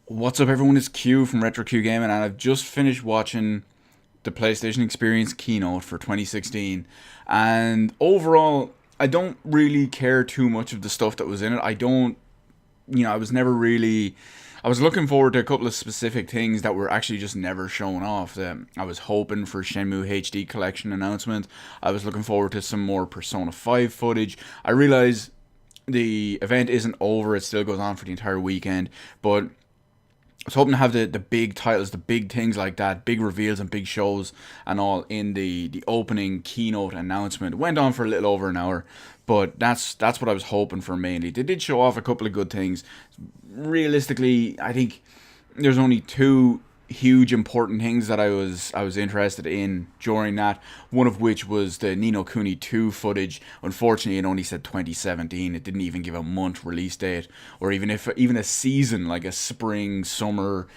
What's up, everyone? It's Q from Retro Q Gaming, and I've just finished watching the PlayStation Experience keynote for 2016. And overall, I don't really care too much of the stuff that was in it. I don't, I was never really. I was looking forward to a couple of specific things that were actually just never shown off. I was hoping for Shenmue HD Collection announcement. I was looking forward to some more Persona 5 footage. I realize the event isn't over, it still goes on for the entire weekend, but I was hoping to have the big titles, the big things like that, big reveals and big shows and all in the opening keynote announcement. It went on for a little over an hour, but that's what I was hoping for mainly. They did show off a couple of good things. Realistically, I think there's only two huge important things that I was interested in during that. One of which was the Ni no Kuni 2 footage. Unfortunately, it only said 2017. It didn't even give a month release date, or even a season, like a spring summer,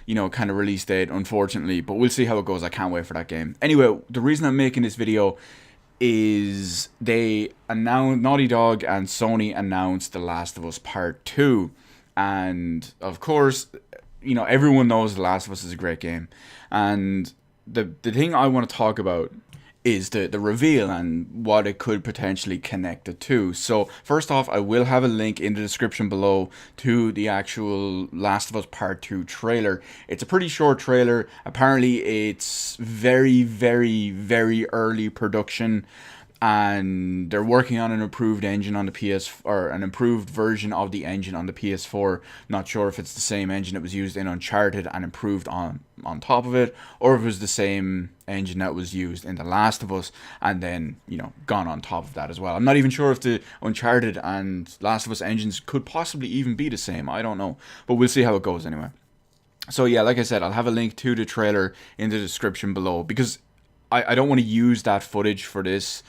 kind of release date, unfortunately. But we'll see how it goes. I can't wait for that game. Anyway, the reason I'm making this video is they announced, Naughty Dog and Sony announced The Last of Us Part 2. And of course, everyone knows The Last of Us is a great game. And the thing I want to talk about is the reveal and what it could potentially connect it to. So first off, I will have a link in the description below to the actual Last of Us Part 2 trailer. It's a pretty short trailer. Apparently it's very, very, very early production, and they're working on an improved engine on the or an improved version of the engine on the PS4. Not sure if it's the same engine that was used in Uncharted and improved on top of it, or if it was the same engine that was used in The Last of Us and then, gone on top of that as well. I'm not even sure if the Uncharted and Last of Us engines could possibly even be the same. I don't know, but we'll see how it goes anyway. So yeah, like I said, I'll have a link to the trailer in the description below, because I don't want to use that footage for this.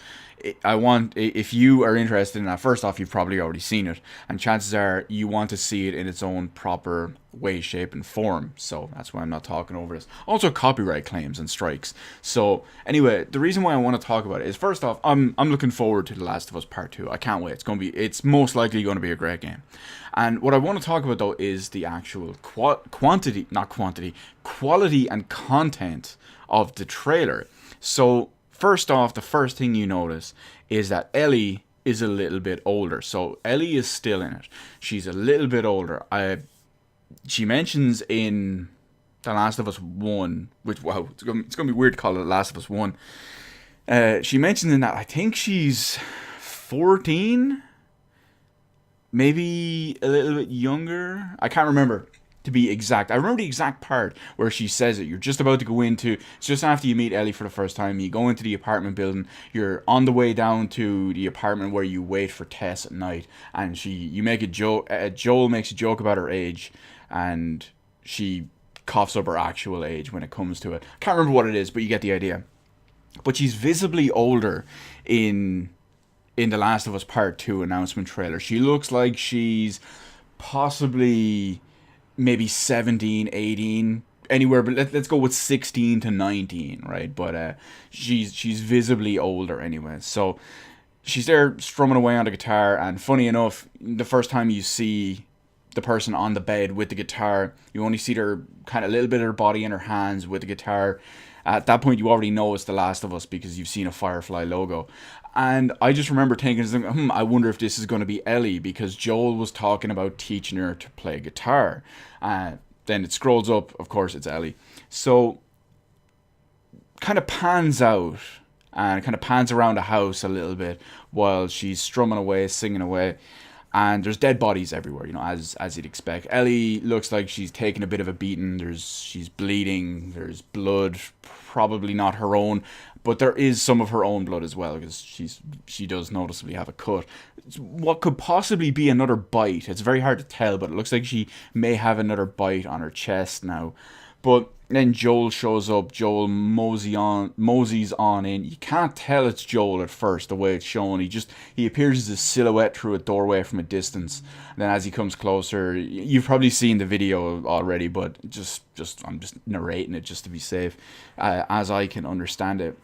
If you are interested in that, first off, you've probably already seen it, and chances are you want to see it in its own proper way, shape, and form. So that's why I'm not talking over this. Also, copyright claims and strikes. So anyway, the reason why I want to talk about it is, first off, I'm looking forward to The Last of Us Part 2. I can't wait. It's most likely going to be a great game. And what I want to talk about though is the actual quality and content of the trailer. So first off, the first thing you notice is that Ellie is a little bit older. So Ellie is still in it. She's a little bit older. She mentions in The Last of Us 1, which, wow, it's going to be weird to call it The Last of Us 1. She mentions in that, I think she's 14, maybe a little bit younger. I can't remember, to be exact. I remember the exact part where she says it. You're just about to go into, it's just after you meet Ellie for the first time. You go into the apartment building. You're on the way down to the apartment where you wait for Tess at night, and you make a joke. Joel makes a joke about her age, and she coughs up her actual age when it comes to it. Can't remember what it is, but you get the idea. But she's visibly older in The Last of Us Part 2 announcement trailer. She looks like she's possibly maybe 17, 18, anywhere, but let's go with 16 to 19, right? But she's visibly older anyway. So she's there strumming away on the guitar, and funny enough, the first time you see the person on the bed with the guitar, you only see her kind of a little bit of her body and her hands with the guitar. At that point, you already know it's The Last of Us because you've seen a Firefly logo. And I just remember thinking, I wonder if this is going to be Ellie, because Joel was talking about teaching her to play guitar. Then it scrolls up, of course, it's Ellie. So, kind of pans out and kind of pans around the house a little bit while she's strumming away, singing away. And there's dead bodies everywhere, as you'd expect. Ellie looks like she's taken a bit of a beating. She's bleeding. There's blood, probably not her own, but there is some of her own blood as well, because she does noticeably have a cut. What could possibly be another bite? It's very hard to tell, but it looks like she may have another bite on her chest now. But then Joel shows up. Joel moseys on in. You can't tell it's Joel at first, the way it's shown. He appears as a silhouette through a doorway from a distance. And then as he comes closer, you've probably seen the video already, but I'm just narrating it just to be safe, as I can understand it.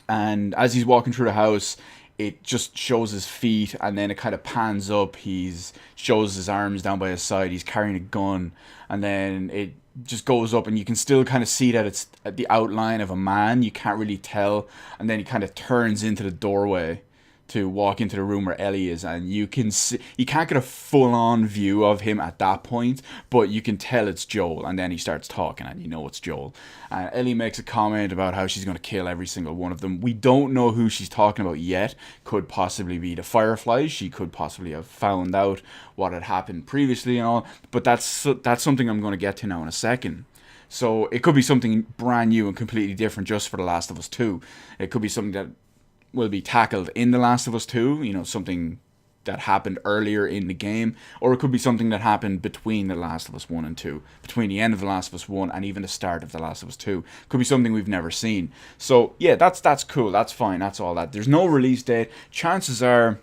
And as he's walking through the house, it just shows his feet, and then it kind of pans up. He's shows his arms down by his side. He's carrying a gun, and then it just goes up, and you can still kind of see that it's the outline of a man. You can't really tell, and then he kind of turns into the doorway to walk into the room where Ellie is, and you can see, you can't get a full-on view of him at that point, but you can tell it's Joel, and then he starts talking, and you know it's Joel. Ellie makes a comment about how she's going to kill every single one of them. We don't know who she's talking about yet. Could possibly be the Fireflies. She could possibly have found out what had happened previously and all, but that's something I'm going to get to now in a second. So it could be something brand new and completely different just for The Last of Us 2. It could be something that will be tackled in The Last of Us 2, you know, something that happened earlier in the game, or it could be something that happened between The Last of Us 1 and 2, between the end of The Last of Us 1 and even the start of The Last of Us 2. Could be something we've never seen. So yeah, that's cool, that's fine, that's all that. There's no release date. Chances are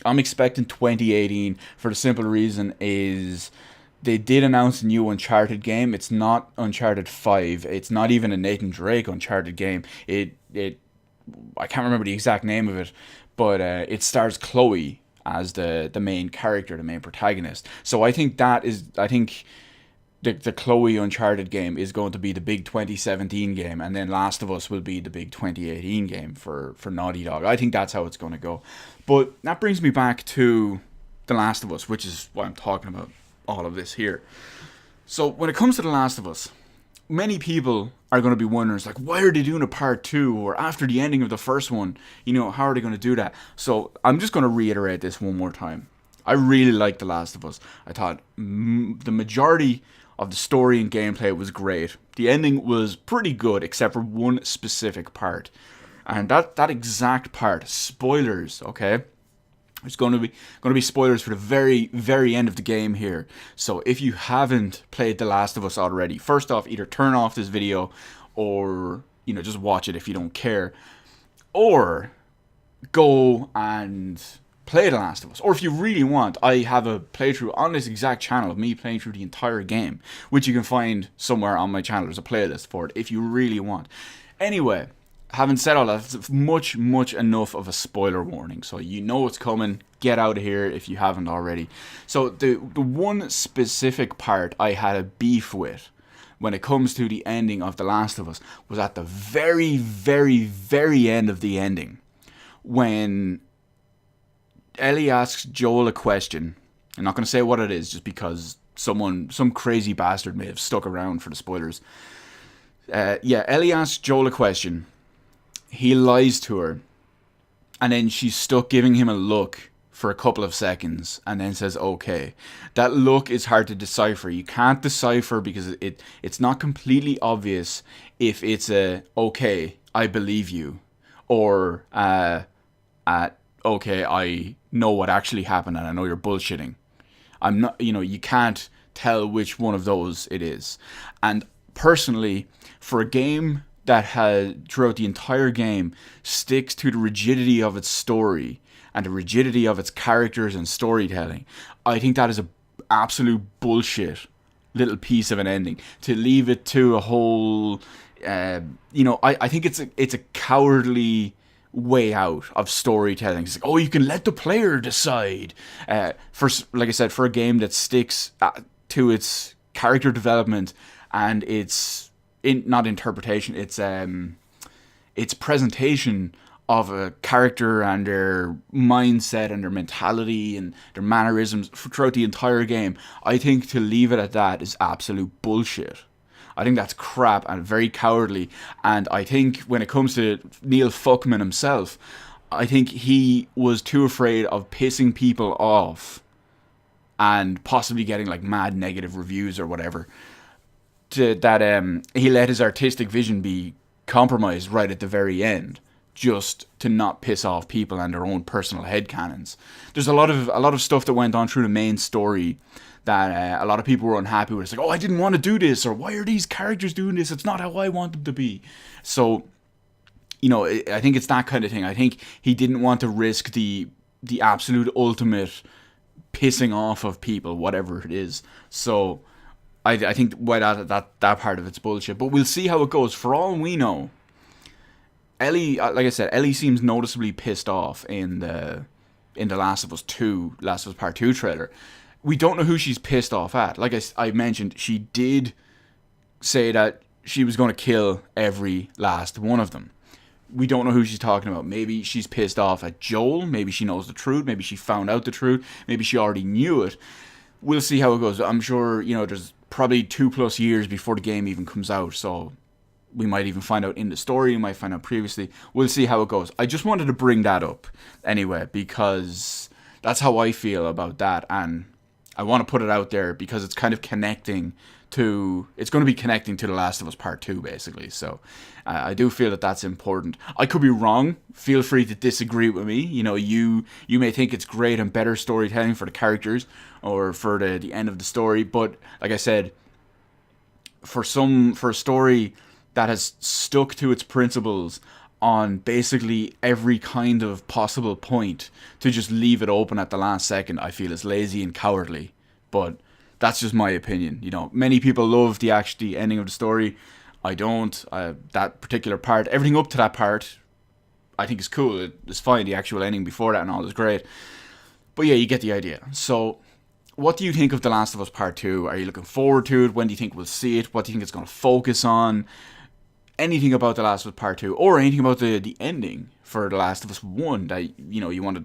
I'm expecting 2018 for the simple reason is they did announce a new Uncharted game. It's not Uncharted 5. It's not even a Nathan Drake Uncharted game. It I can't remember the exact name of it, but it stars Chloe as the main character, the main protagonist. So I think the Chloe Uncharted game is going to be the big 2017 game, and then Last of Us will be the big 2018 game for Naughty Dog. I think that's how it's going to go. But that brings me back to The Last of Us, which is why I'm talking about all of this here. So when it comes to The Last of Us, many people are going to be wondering, it's like, why are they doing a part 2, or after the ending of the first one, you know, how are they going to do that? So I'm just going to reiterate this one more time. I really liked The Last of Us. I thought the majority of the story and gameplay was great. The ending was pretty good, except for one specific part. And that exact part, spoilers, okay? There's going to be spoilers for the very, very end of the game here. So if you haven't played The Last of Us already, first off, either turn off this video or, you know, just watch it if you don't care. Or go and play The Last of Us. Or if you really want, I have a playthrough on this exact channel of me playing through the entire game, which you can find somewhere on my channel. There's a playlist for it if you really want. Anyway, having said all that, it's much enough of a spoiler warning. So you know what's coming. Get out of here if you haven't already. So the one specific part I had a beef with when it comes to the ending of The Last of Us was at the very, very, very end of the ending. When Ellie asks Joel a question. I'm not going to say what it is just because some crazy bastard may have stuck around for the spoilers. Ellie asks Joel a question. He lies to her, and then she's stuck giving him a look for a couple of seconds, and then says okay. That look is hard to decipher. You can't decipher because it's not completely obvious if it's a okay, I believe you, or okay, I know what actually happened and I know you're bullshitting. I'm not, you know, you can't tell which one of those it is. And personally, for a game that has, throughout the entire game, sticks to the rigidity of its story and the rigidity of its characters and storytelling, I think that is a absolute bullshit little piece of an ending. To leave it to a whole, I think it's a cowardly way out of storytelling. It's like, oh, you can let the player decide. Like I said, for a game that sticks to its character development and its not interpretation, its presentation of a character and their mindset and their mentality and their mannerisms throughout the entire game, I think to leave it at that is absolute bullshit. I think that's crap and very cowardly. And I think when it comes to Neil Fuckman himself, I think he was too afraid of pissing people off and possibly getting like mad negative reviews or whatever, that he let his artistic vision be compromised right at the very end, just to not piss off people and their own personal headcanons. There's a lot of stuff that went on through the main story that a lot of people were unhappy with. It's like, oh, I didn't want to do this, or why are these characters doing this? It's not how I want them to be. So, you know, I think it's that kind of thing. I think he didn't want to risk the absolute ultimate pissing off of people, whatever it is. So I think why that part of it's bullshit. But we'll see how it goes. For all we know, Ellie, like I said, Ellie seems noticeably pissed off in the Last of Us 2, Last of Us Part 2 trailer. We don't know who she's pissed off at. Like I mentioned, she did say that she was going to kill every last one of them. We don't know who she's talking about. Maybe she's pissed off at Joel. Maybe she knows the truth. Maybe she found out the truth. Maybe she already knew it. We'll see how it goes. I'm sure, there's probably 2+ years before the game even comes out. So we might even find out in the story. We might find out previously. We'll see how it goes. I just wanted to bring that up anyway, because that's how I feel about that. And I want to put it out there because it's kind of connecting to, it's going to be connecting to The Last of Us Part 2, basically. So I do feel that that's important. I could be wrong. Feel free to disagree with me. You may think it's great and better storytelling for the characters or for the end of the story. But like I said, for a story that has stuck to its principles on basically every kind of possible point, to just leave it open at the last second, I feel is lazy and cowardly. But that's just my opinion. Many people love the ending of the story. I don't. That particular part, everything up to that part, I think is cool. It's fine. The actual ending before that and all is great. But yeah, you get the idea. So, what do you think of The Last of Us Part 2? Are you looking forward to it? When do you think we'll see it? What do you think it's going to focus on? Anything about The Last of Us Part 2, or anything about the ending for The Last of Us 1 that, you want to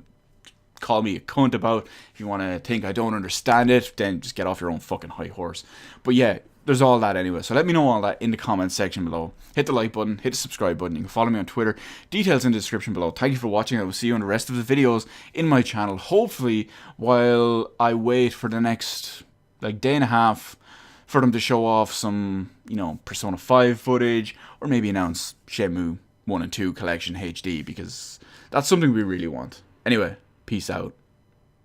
call me a cunt about. If you want to think I don't understand it, then just get off your own fucking high horse. But yeah, there's all that anyway. So let me know all that in the comments section below. Hit the like button, hit the subscribe button. You can follow me on Twitter. Details in the description below. Thank you for watching. I will see you in the rest of the videos in my channel. Hopefully, while I wait for the next day and a half for them to show off some, Persona 5 footage, or maybe announce Shenmue 1 and 2 Collection HD, because that's something we really want. Anyway, peace out.